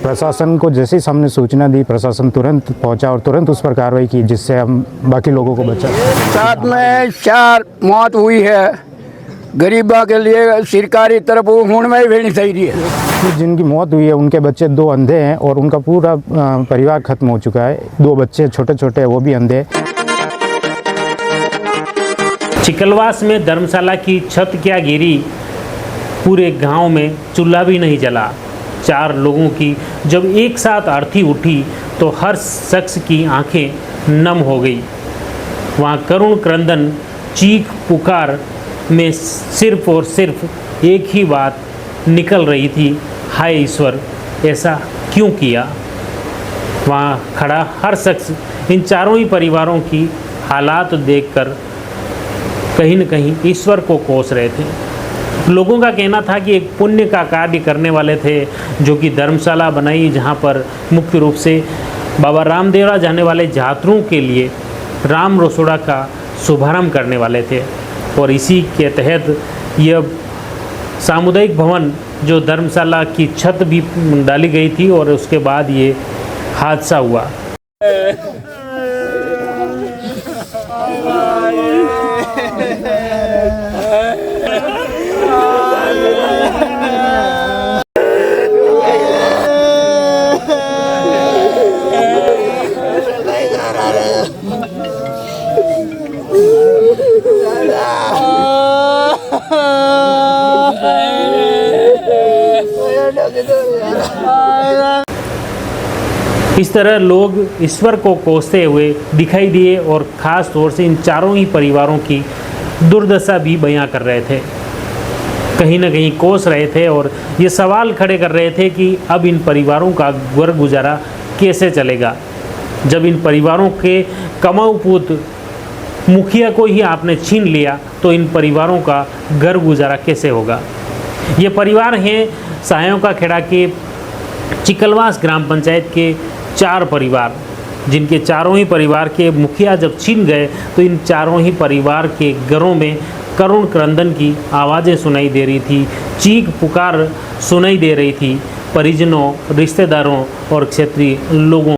प्रशासन को जैसे ही सामने सूचना दी, प्रशासन तुरंत पहुंचा और तुरंत उस पर कार्रवाई की, जिससे हम बाकी लोगों को बचा। साथ में 4 मौत हुई है। गरीबों के लिए सरकारी तरफ होने में भी नहीं सही रही है। जिनकी मौत हुई है उनके बच्चे 2 अंधे हैं और उनका पूरा परिवार खत्म हो चुका है। 2 बच्चे छोटे छोटे वो भी अंधे। चिकलवास में धर्मशाला की छत क्या गिरी, पूरे गांव में चूल्हा भी नहीं जला। 4 लोगों की जब एक साथ आरती उठी तो हर शख्स की आंखें नम हो गई। वहाँ करुण क्रंदन चीख पुकार में सिर्फ और सिर्फ एक ही बात निकल रही थी, हाय ईश्वर ऐसा क्यों किया। वहाँ खड़ा हर शख्स इन चारों ही परिवारों की हालात देखकर कहीं न कहीं ईश्वर को कोस रहे थे। लोगों का कहना था कि एक पुण्य का कार्य करने वाले थे, जो कि धर्मशाला बनाई, जहाँ पर मुख्य रूप से बाबा रामदेवरा जाने वाले यात्रियों के लिए राम रसोड़ा का शुभारंभ करने वाले थे। और इसी के तहत यह सामुदायिक भवन जो धर्मशाला की छत भी डाली गई थी और उसके बाद ये हादसा हुआ। इस तरह लोग ईश्वर को कोसते हुए दिखाई दिए और ख़ास तौर से इन चारों ही परिवारों की दुर्दशा भी बयां कर रहे थे, कहीं ना कहीं कोस रहे थे और ये सवाल खड़े कर रहे थे कि अब इन परिवारों का घर गुजारा कैसे चलेगा। जब इन परिवारों के कमाऊ पुत मुखिया को ही आपने छीन लिया तो इन परिवारों का घर गुजारा कैसे होगा। ये परिवार हैं सायों का खेड़ा के चिकलवास ग्राम पंचायत के 4 परिवार, जिनके चारों ही परिवार के मुखिया जब छीन गए तो इन चारों ही परिवार के घरों में करुण क्रंदन की आवाज़ें सुनाई दे रही थी, चीख पुकार सुनाई दे रही थी परिजनों, रिश्तेदारों और क्षेत्रीय लोगों।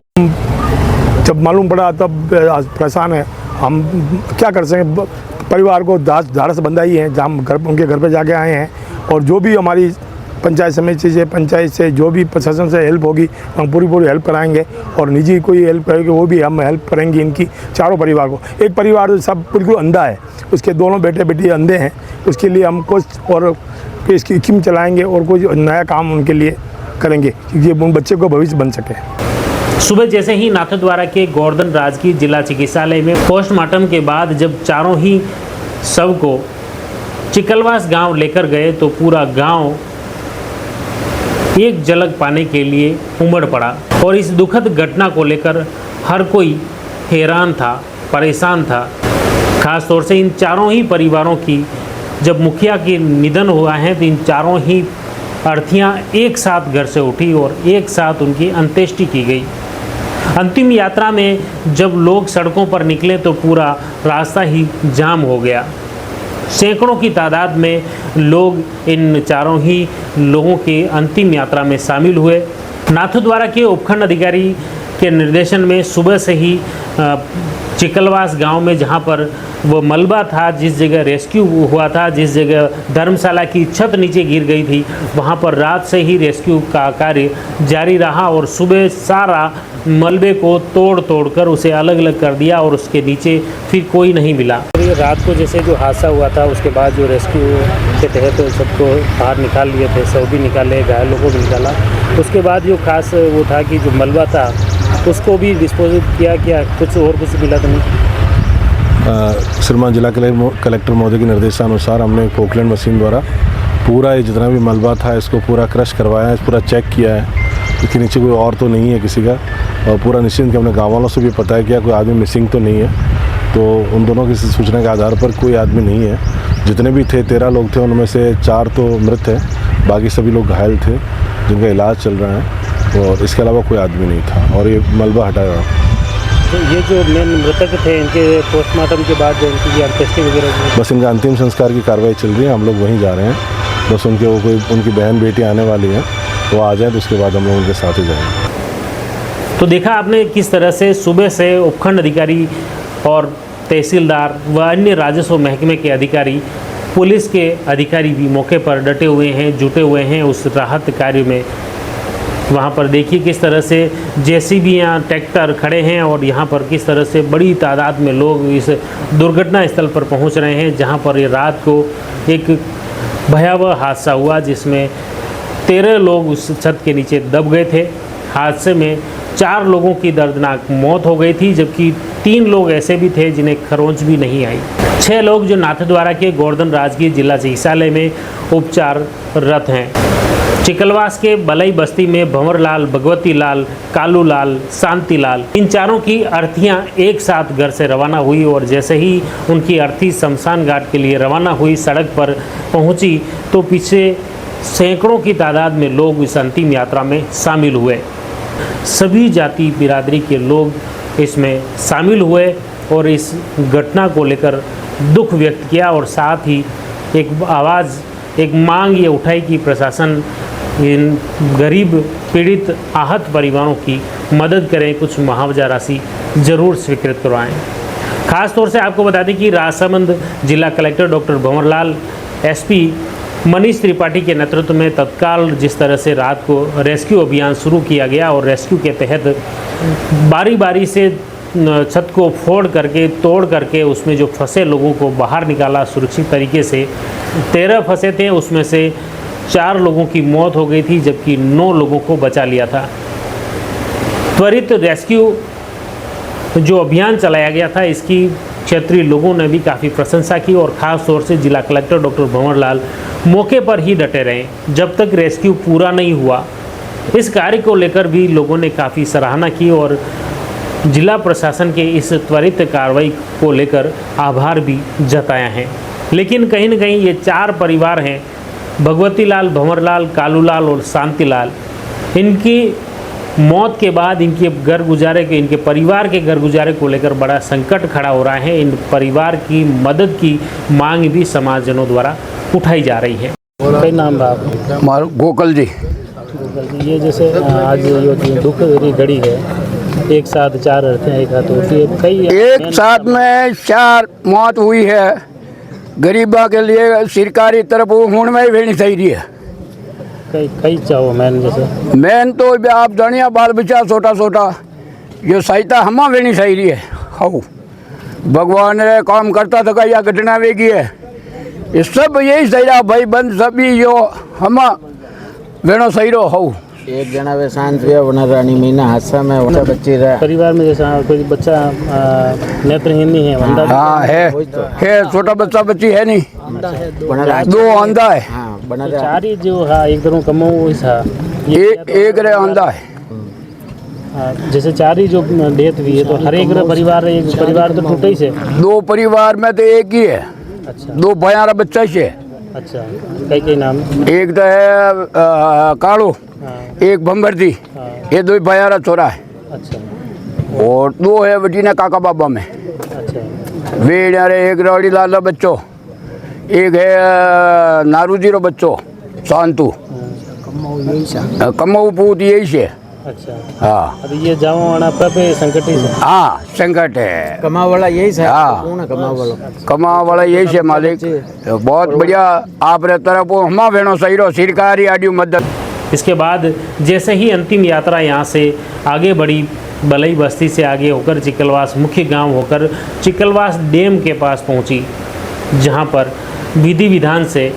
जब मालूम पड़ा तब परेशान है, हम क्या कर सकें। परिवार को धारस बंधाई है, जहाँ उनके घर पे जाके आए हैं और जो भी हमारी पंचायत समिति से, पंचायत से जो भी प्रशासन से हेल्प होगी हम पूरी हेल्प कराएंगे और निजी कोई हेल्प करेगी वो भी हम हेल्प करेंगे इनकी चारों परिवार को। एक परिवार सब बिल्कुल अंधा है, उसके दोनों बेटे बेटी अंधे हैं, उसके लिए हम कुछ और इसकी स्कीम चलाएँगे और कुछ नया काम उनके लिए करेंगे क्योंकि उन बच्चे को भविष्य बन सके। सुबह जैसे ही नाथद्वारा के गोवर्धन राजकीय जिला चिकित्सालय में पोस्टमार्टम के बाद जब चारों ही शव को चिकलवास गांव लेकर गए तो पूरा गांव एक झलक पाने के लिए उमड़ पड़ा और इस दुखद घटना को लेकर हर कोई हैरान था, परेशान था। खास तौर से इन चारों ही परिवारों की जब मुखिया के निधन हुआ है तो इन चारों ही अर्थियां एक साथ घर से उठी और एक साथ उनकी अंत्येष्टि की गई। अंतिम यात्रा में जब लोग सड़कों पर निकले तो पूरा रास्ता ही जाम हो गया। सैकड़ों की तादाद में लोग इन चारों ही लोगों के अंतिम यात्रा में शामिल हुए। नाथद्वारा के उपखंड अधिकारी के निर्देशन में सुबह से ही चिकलवास गांव में जहां पर वो मलबा था, जिस जगह रेस्क्यू हुआ था, जिस जगह धर्मशाला की छत नीचे गिर गई थी, वहां पर रात से ही रेस्क्यू का कार्य जारी रहा और सुबह सारा मलबे को तोड़ कर उसे अलग अलग कर दिया और उसके नीचे फिर कोई नहीं मिला। रात को जैसे जो हादसा हुआ था उसके बाद जो रेस्क्यू के तहत सबको बाहर निकाल लिए थे, सब भी निकाले, घायलों को भी निकाला। उसके बाद जो खास वो था कि जो मलबा था उसको भी डिस्पोज किया, कुछ और कुछ मिला तो नहीं। श्रीमान जिला कलेक्टर महोदय के निर्देशानुसार हमने पोकलैंड मशीन द्वारा पूरा ये जितना भी मलबा था इसको पूरा क्रश करवाया है, पूरा चेक किया है। इसके नीचे कोई और तो नहीं है किसी का, और पूरा निश्चिंत के हमने गाँव वालों से भी पता किया कोई आदमी मिसिंग तो नहीं है। तो उन दोनों की सूचना के आधार पर कोई आदमी नहीं है। जितने भी थे 13 लोग थे, उनमें से 4 तो मृत हैं, बाकी सभी लोग घायल थे जिनका इलाज चल रहा है और इसके अलावा कोई आदमी नहीं था और ये मलबा हटाया। तो ये जो मेन मृतक थे इनके पोस्टमार्टम के बाद जो उनकी अंत्येष्टि वगैरह हुई? बस इनका अंतिम संस्कार की कार्रवाई चल रही है, हम लोग वहीं जा रहे हैं। बस उनके वो कोई उनकी बहन बेटी आने वाली हैं, वो आ जाए तो उसके बाद हम लोग उनके साथ ही जाएंगे। तो देखा आपने किस तरह से सुबह से उपखंड अधिकारी और तहसीलदार व अन्य राजस्व महकमे के अधिकारी, पुलिस के अधिकारी भी मौके पर डटे हुए हैं, जुटे हुए हैं उस राहत कार्य में। वहाँ पर देखिए किस तरह से जेसीबीयाँ, ट्रैक्टर खड़े हैं और यहाँ पर किस तरह से बड़ी तादाद में लोग इस दुर्घटना स्थल पर पहुँच रहे हैं, जहाँ पर ये रात को एक भयावह हादसा हुआ जिसमें 13 लोग उस छत के नीचे दब गए थे। हादसे में 4 लोगों की दर्दनाक मौत हो गई थी, जबकि 3 लोग ऐसे भी थे जिन्हें खरोंच भी नहीं आई। 6 लोग जो नाथद्वारा के गोवर्धन राजकीय जिला चिकित्सालय में उपचाररत हैं। चिकलवास के बलई बस्ती में भंवरलाल, भगवती लाल, कालू लाल, शांति लाल, इन चारों की अर्थियां एक साथ घर से रवाना हुई और जैसे ही उनकी अर्थी शमशान घाट के लिए रवाना हुई, सड़क पर पहुंची तो पीछे सैकड़ों की तादाद में लोग इस अंतिम यात्रा में शामिल हुए। सभी जाति बिरादरी के लोग इसमें शामिल हुए और इस घटना को लेकर दुख व्यक्त किया और साथ ही एक आवाज़, एक मांग ये उठाई कि प्रशासन इन गरीब पीड़ित आहत परिवारों की मदद करें, कुछ मुआवजा राशि ज़रूर स्वीकृत करवाएं। खास तौर से आपको बता दें कि राजसमंद जिला collector doctor Bhanwarlal, SP Manish Tripathi के नेतृत्व में तत्काल जिस तरह से रात को रेस्क्यू अभियान शुरू किया गया और रेस्क्यू के तहत बारी बारी से छत को फोड़ करके, तोड़ करके उसमें जो फंसे लोगों को बाहर निकाला सुरक्षित तरीके से। 13 फंसे थे, उसमें से 4 लोगों की मौत हो गई थी, जबकि 9 लोगों को बचा लिया था। त्वरित रेस्क्यू जो अभियान चलाया गया था, इसकी क्षेत्रीय लोगों ने भी काफ़ी प्रशंसा की और ख़ास तौर से जिला कलेक्टर डॉक्टर भंवरलाल मौके पर ही डटे रहे जब तक रेस्क्यू पूरा नहीं हुआ। इस कार्य को लेकर भी लोगों ने काफ़ी सराहना की और जिला प्रशासन के इस त्वरित कार्रवाई को लेकर आभार भी जताया है। लेकिन कहीं न कहीं ये 4 परिवार हैं, भगवती लाल, भंवरलाल, कालू लाल और शांति लाल, इनकी मौत के बाद इनके घर गुजारे के, इनके परिवार के घर गुजारे को लेकर बड़ा संकट खड़ा हो रहा है। इन परिवार की मदद की मांग भी समाजजनों द्वारा उठाई जा रही है। कई नाम बा आपका? मारो गोकल जी। ये जैसे आज ये दुख भरी घड़ी है, एक साथ 4 अर्थें एक हाथ होती है, कई एक साथ में 4 मौत हुई है। गरीबा के लिए सरकारी तरफ हुण में भी नहीं सही रही है। कई चाहो मैन जैसे मैन तो आप जानिया बाल बच्चा छोटा छोटा जो सहायता हमा भी नहीं सही रही है। हाउ भगवान रे काम करता था या घटना वेगी है, ये सब यही सही रहा भाई बंद सभी जो हमा वेणो सही रहो। हाउ एक जना वे शांत हुआ बना रानी मीना हादसा में बच्चा बच्ची रहा। परिवार में जैसा कोई बच्चा नेत्रहीन नहीं है, अंधा हाँ है छोटा बच्चा बच्ची है नहीं, बना 2 अंधा है। हाँ बना तो 4 ही जो हाँ एक तरह कमो था, एक रे अंधा है। जैसे 4 ही जो डेथ हुई है तो हर एक परिवार, एक परिवार तो टूटे ही से। 2 परिवार में तो एक ही है। अच्छा 2 भयारा बच्चा से। अच्छा कई नाम? एक तो है कालू, एक भंबरती, ये 2 भयारा छोरा है। अच्छा और 2 है बटीना काका बाबा में। अच्छा वे एक रौड़ी लाल बच्चो, एक है नारूजी रो बच्चो शांतु, कमाऊ पूत यही से। अच्छा हाँ अभी ये जाओ आना पे संकट ही से। हाँ संकट है, कमा वाला यही है। हाँ। कौन है कमा वाला? कमा वाला यही से मालिक। तो बहुत बढ़िया आप रे तरफ हमा वेणो सही रो सरकारी आडियो मदद। इसके बाद जैसे ही अंतिम यात्रा यहाँ से आगे बढ़ी, बलई बस्ती से आगे होकर चिकलवास मुख्य गांव होकर चिकलवास डैम के पास पहुँची, जहाँ पर विधि विधान से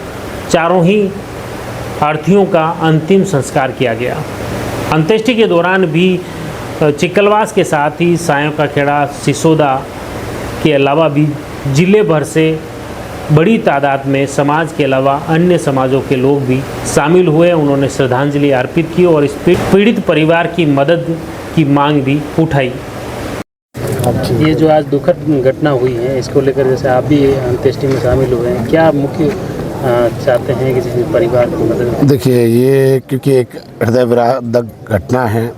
चारों ही अर्थियों का अंतिम संस्कार किया गया। अंत्येष्टि के दौरान भी चिकलवास के साथ ही सायों का खेड़ा, सिसोदा के अलावा भी जिले भर से बड़ी तादाद में समाज के अलावा अन्य समाजों के लोग भी शामिल हुए। उन्होंने श्रद्धांजलि अर्पित की और इस पीड़ित परिवार की मदद की मांग भी उठाई। ये जो आज दुखद घटना हुई है, इसको लेकर जैसे आप भी अंत्येष्टि में शामिल हुए हैं, क्या मुख्य चाहते हैं कि जिस परिवार की मदद? देखिए ये क्योंकि एक हृदय विदारक घटना है,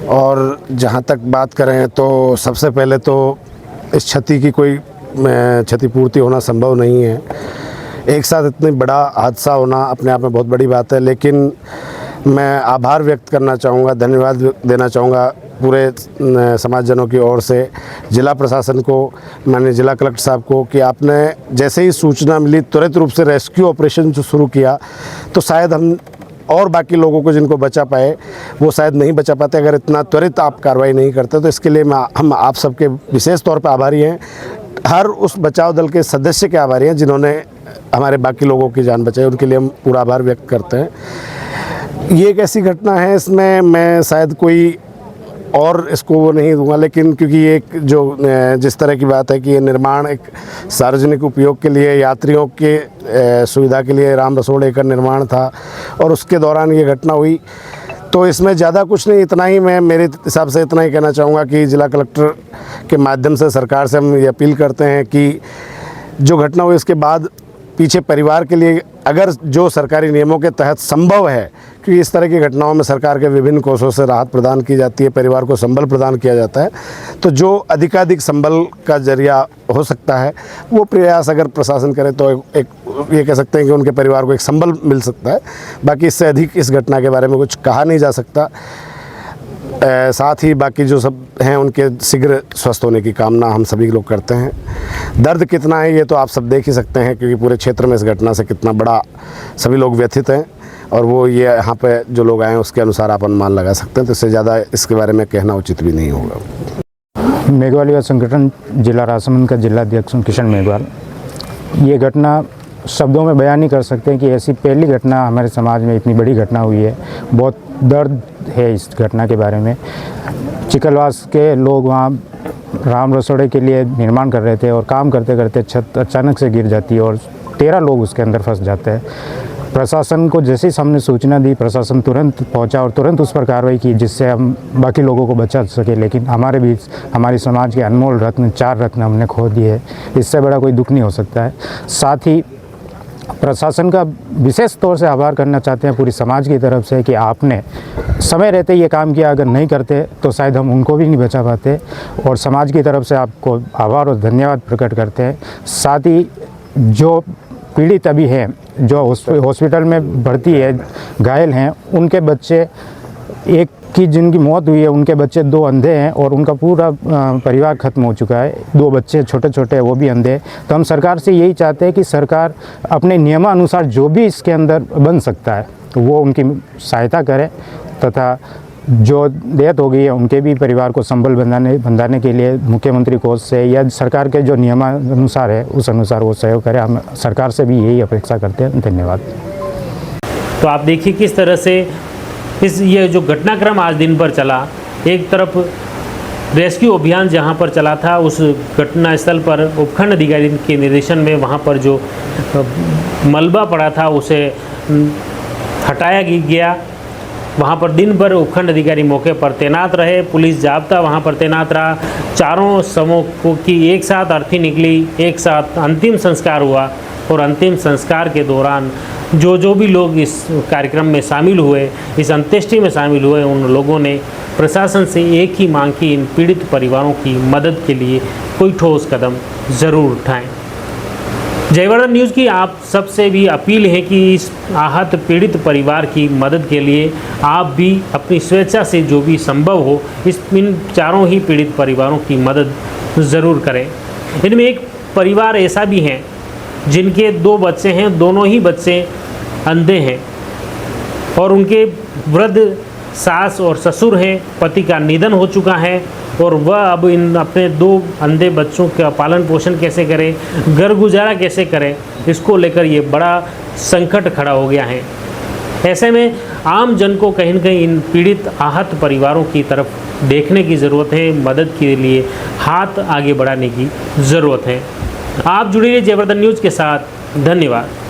और जहाँ तक बात करें तो सबसे पहले तो इस क्षति की कोई क्षतिपूर्ति होना संभव नहीं है। एक साथ इतनी बड़ा हादसा होना अपने आप में बहुत बड़ी बात है, लेकिन मैं आभार व्यक्त करना चाहूँगा, धन्यवाद देना चाहूँगा पूरे समाजजनों की ओर से जिला प्रशासन को, माननीय जिला कलेक्टर साहब को, कि आपने जैसे ही सूचना मिली त्वरित रूप से रेस्क्यू ऑपरेशन जो शुरू किया, तो शायद हम और बाकी लोगों को जिनको बचा पाए वो शायद नहीं बचा पाते अगर इतना त्वरित आप कार्रवाई नहीं करते। तो इसके लिए हम आप सबके विशेष तौर पर आभारी हैं, हर उस बचाव दल के सदस्य के आभारी हैं जिन्होंने हमारे बाकी लोगों की जान बचाई, उनके लिए हम पूरा आभार व्यक्त करते हैं। ये एक ऐसी घटना है, इसमें मैं शायद कोई और इसको वो नहीं दूंगा, लेकिन क्योंकि ये एक जो जिस तरह की बात है कि ये निर्माण एक सार्वजनिक उपयोग के लिए, यात्रियों के सुविधा के लिए राम रसोड़े का निर्माण था और उसके दौरान ये घटना हुई, तो इसमें ज़्यादा कुछ नहीं, इतना ही मैं मेरे हिसाब से इतना ही कहना चाहूँगा कि जिला कलेक्टर के माध्यम से सरकार से हम ये अपील करते हैं कि जो घटना हुई उसके बाद पीछे परिवार के लिए अगर जो सरकारी नियमों के तहत संभव है, क्योंकि इस तरह की घटनाओं में सरकार के विभिन्न कोषों से राहत प्रदान की जाती है, परिवार को संबल प्रदान किया जाता है, तो जो अधिकाधिक संबल का जरिया हो सकता है वो प्रयास अगर प्रशासन करे तो एक ये कह सकते हैं कि उनके परिवार को एक संबल मिल सकता है। बाकी इससे अधिक इस घटना के बारे में कुछ कहा नहीं जा सकता। साथ ही बाकी जो सब हैं उनके शीघ्र स्वस्थ होने की कामना हम सभी लोग करते हैं। दर्द कितना है ये तो आप सब देख ही सकते हैं, क्योंकि पूरे क्षेत्र में इस घटना से कितना बड़ा सभी लोग व्यथित हैं, और वो ये यहाँ पे जो लोग आए हैं उसके अनुसार आप अनुमान लगा सकते हैं, तो इससे ज़्यादा इसके बारे में कहना उचित भी नहीं होगा। मेघवाल युवा संगठन जिला राजसमंद का जिलाध्यक्ष किशन मेघवाल। ये घटना शब्दों में बयान नहीं कर सकते हैं कि ऐसी पहली घटना हमारे समाज में इतनी बड़ी घटना हुई है। बहुत दर्द है इस घटना के बारे में। चिकलवास के लोग वहाँ राम रसोड़े के लिए निर्माण कर रहे थे और काम करते करते छत अचानक से गिर जाती है और 13 लोग उसके अंदर फंस जाते हैं। प्रशासन को जैसे ही हमने सूचना दी, प्रशासन तुरंत पहुंचा और तुरंत उस पर कार्रवाई की, जिससे हम बाकी लोगों को बचा सके। लेकिन हमारे बीच हमारी समाज के अनमोल रत्न 4 रत्न हमने खो दिए। इससे बड़ा कोई दुख नहीं हो सकता है। साथ ही प्रशासन का विशेष तौर से आभार करना चाहते हैं पूरी समाज की तरफ से कि आपने समय रहते ये काम किया। अगर नहीं करते तो शायद हम उनको भी नहीं बचा पाते, और समाज की तरफ से आपको आभार और धन्यवाद प्रकट करते हैं। साथ ही जो पीड़ित अभी हैं, जो हॉस्पिटल में भर्ती है, घायल हैं, उनके बच्चे, एक की जिनकी मौत हुई है उनके बच्चे 2 अंधे हैं और उनका पूरा परिवार ख़त्म हो चुका है। 2 बच्चे छोटे छोटे वो भी अंधे। तो हम सरकार से यही चाहते हैं कि सरकार अपने नियमानुसार जो भी इसके अंदर बन सकता है वो उनकी सहायता करे, तथा जो डेथ हो गई है उनके भी परिवार को संबल बंधाने के लिए मुख्यमंत्री कोष से या सरकार के जो नियमानुसार है उस अनुसार वो सहयोग करे। हम सरकार से भी यही अपेक्षा करते हैं। धन्यवाद। तो आप देखिए किस तरह से ये जो घटनाक्रम आज दिन भर चला, एक तरफ रेस्क्यू अभियान जहां पर चला था, उस घटना स्थल पर उपखंड अधिकारी के निर्देशन में वहां पर जो मलबा पड़ा था उसे हटाया गया। वहाँ पर दिन भर उपखंड अधिकारी मौके पर तैनात रहे, पुलिस जाब्ता वहाँ पर तैनात रहा। चारों शवों को की एक साथ अर्थी निकली, एक साथ अंतिम संस्कार हुआ, और अंतिम संस्कार के दौरान जो भी लोग इस कार्यक्रम में शामिल हुए, इस अंत्येष्टि में शामिल हुए, उन लोगों ने प्रशासन से एक ही मांग की, इन पीड़ित परिवारों की मदद के लिए कोई ठोस कदम ज़रूर उठाएं। जयवर्धन न्यूज़ की आप सबसे भी अपील है कि इस आहत पीड़ित परिवार की मदद के लिए आप भी अपनी स्वेच्छा से जो भी संभव हो इन चारों ही पीड़ित परिवारों की मदद ज़रूर करें। इनमें एक परिवार ऐसा भी है जिनके 2 बच्चे हैं, दोनों ही बच्चे अंधे हैं और उनके वृद्ध सास और ससुर हैं। पति का निधन हो चुका है और वह अब इन अपने 2 अंधे बच्चों का पालन पोषण कैसे करें, घर गुजारा कैसे करें, इसको लेकर ये बड़ा संकट खड़ा हो गया है। ऐसे में आम जन को कहीं न कहीं इन पीड़ित आहत परिवारों की तरफ देखने की ज़रूरत है, मदद के लिए हाथ आगे बढ़ाने की ज़रूरत है। आप जुड़िए जयवर्धन न्यूज़ के साथ। धन्यवाद।